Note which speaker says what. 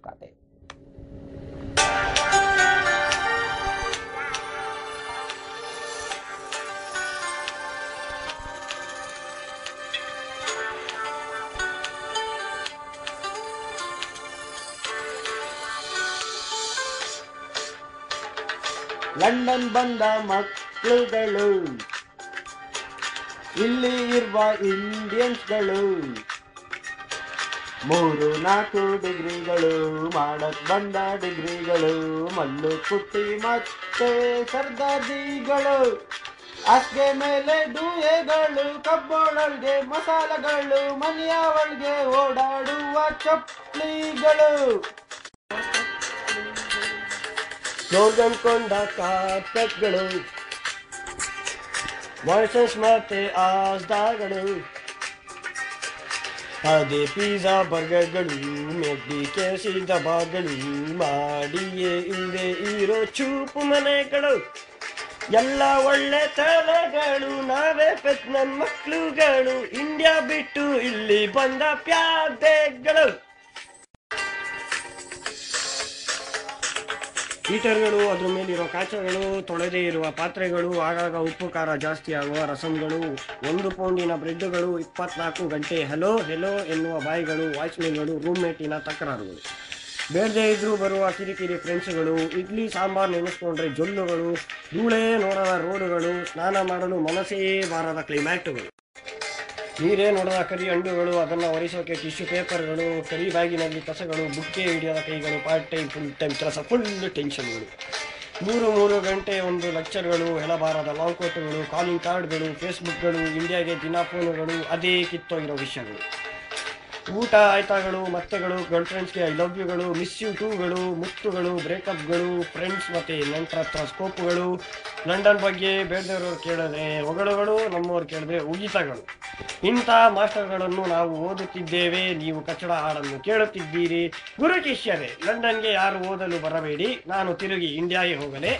Speaker 1: ಮಾತುಕತೆ. ಲಂಡನ್ ಬಂದ ಮಕ್ಕಳುಗಳು, ಇಲ್ಲಿ ಇರುವ ಇಂಡಿಯನ್ಸ್ಗಳು 3-4 ಡಿಗ್ರಿಗಳು ಮಾಡಕ್ ಬಂದ ಡಿಗ್ರಿಗಳು, ಮಲ್ಲು ಕುಟ್ಟಿ ಮತ್ತೆ ಸರ್ದಾರ್ಜಿಗಳು, ಹಾಸಿಗೆ ಮೇಲೆ ಡೂಯೆಗಳು, ಕಬ್ಬೋಳೊಳಗೆ ಮಸಾಲಗಳು, ಮನೆಯ ಒಳಗೆ ಓಡಾಡುವ ಚಪ್ಪಲಿಗಳು, ಕೊಂಡ ಕಾರ್ಪೆಟ್ಗಳು, ವಾಯ್ಸಸ್ ಮತ್ತೆ ಆಸ್ದಾಗಳು, ಅದೇ ಪಿಜ್ಜಾ ಬರ್ಗರ್ಗಳು, ಮೆಗ್ಡಿ ಕೆಸಿ ದಬಾಗಳು, ಮಾಡಿಯೇ ಇಲ್ಲದೆ ಇರೋ ಚೂಪು ಮನೆಗಳು, ಎಲ್ಲ ಒಳ್ಳೆ ತಲೆಗಳು, ನಾವೇ ಪೆತ್ ನನ್ನ ಮಕ್ಕಳುಗಳು, ಇಂಡಿಯಾ ಬಿಟ್ಟು ಇಲ್ಲಿ ಬಂದ ಪ್ಯಾದೆಗಳು. ಹೀಟರ್ಗಳು, ಅದ್ರ ಮೇಲಿರೋ ಕಾಚಗಳು, ತೊಳೆದೇ ಇರುವ ಪಾತ್ರೆಗಳು, ಆಗಾಗ ಉಪ್ಪು ಖಾರ ಜಾಸ್ತಿ ಆಗುವ ರಸಂಗಳು, 1 ಪೌಂಡಿನ ಬ್ರೆಡ್ಗಳು, 24 ಗಂಟೆ ಹೆಲೋ ಹೆಲೋ ಎನ್ನುವ ಬಾಯಿಗಳು, ವಾಚ್ಮೆನ್ಗಳು, ರೂಮ್ಮೇಟಿನ ತಕರಾರುಗಳು, ಬೇಡದೇ ಇದ್ರೂ ಬರುವ ಕಿರಿಕಿರಿ ಫ್ರೆಂಡ್ಸ್ಗಳು, ಇಡ್ಲಿ ಸಾಂಬಾರ್ ನೆನೆಸ್ಕೊಂಡ್ರೆ ಜೊಲ್ಲುಗಳು, ಧೂಳೇ ನೋಡದ ರೋಡುಗಳು, ಸ್ನಾನ ಮಾಡಲು ಮನಸ್ಸೇ ಬಾರದ ಕ್ಲೈಮ್ಯಾಟ್ಗಳು, ನೀರೇ ನೋಡದ ಕರಿ ಹಣ್ಣುಗಳು, ಅದನ್ನು ಒರೆಸೋಕೆ ಟಿಶ್ಯೂ ಪೇಪರ್ಗಳು, ಕರಿ ಬ್ಯಾಗಿನಲ್ಲಿ ಕಸಗಳು, ಬುಕ್ಕೆ ಹಿಡಿಯದ ಕೈಗಳು, ಪಾರ್ಟ್ ಟೈಮ್ ಫುಲ್ ಟೈಮ್ ಕೆಲಸ, ಫುಲ್ ಟೆನ್ಷನ್ಗಳು, 3 ಗಂಟೆ 1 ಲೆಕ್ಚರ್ಗಳು, ಹೆಳಬಾರದ ಲಾಂಗ್ ಕೋಟುಗಳು, ಕಾಲಿಂಗ್ ಕಾರ್ಡ್ಗಳು, ಫೇಸ್ಬುಕ್ಗಳು, ಇಂಡಿಯಾಗೆ ದಿನ ಫೋನುಗಳು, ಅದೇ ಕಿತ್ತೋಗಿರೋ ವಿಷಯಗಳು, ಊಟ ಆಯ್ತಾಗಳು, ಮತ್ತೆಗಳು, ಗರ್ಲ್ ಫ್ರೆಂಡ್ಸ್ಗೆ ಐ ಲವ್ ಯುಗಳು, ಮಿಸ್ ಯು ಟೂಗಳು, ಮುತ್ತುಗಳು, ಬ್ರೇಕಪ್ಗಳು, ಫ್ರೆಂಡ್ಸ್ ಮತ್ತು ನೆಂಟರ ಹತ್ರ ಸ್ಕೋಪ್ಗಳು, ಲಂಡನ್ ಬಗ್ಗೆ ಬೇಡದವರು ಕೇಳಿದ್ರೆ ಹೊಗಳುಗಳು, ನಮ್ಮವ್ರು ಕೇಳಿದ್ರೆ ಉಗಿತಗಳು. ಇಂಥ ಮಾಸ್ಟರ್ಗಳನ್ನು ನಾವು ಓದುತ್ತಿದ್ದೇವೆ, ನೀವು ಕಚ್ಚಡ ಹಾಡನ್ನು ಕೇಳುತ್ತಿದ್ದೀರಿ. ಗುರು ಶಿಷ್ಯರೇ, ಲಂಡನ್ಗೆ ಯಾರು ಓದಲು ಬರಬೇಡಿ, ನಾನು ತಿರುಗಿ ಇಂಡಿಯಾಗೆ ಹೋಗಲೇ.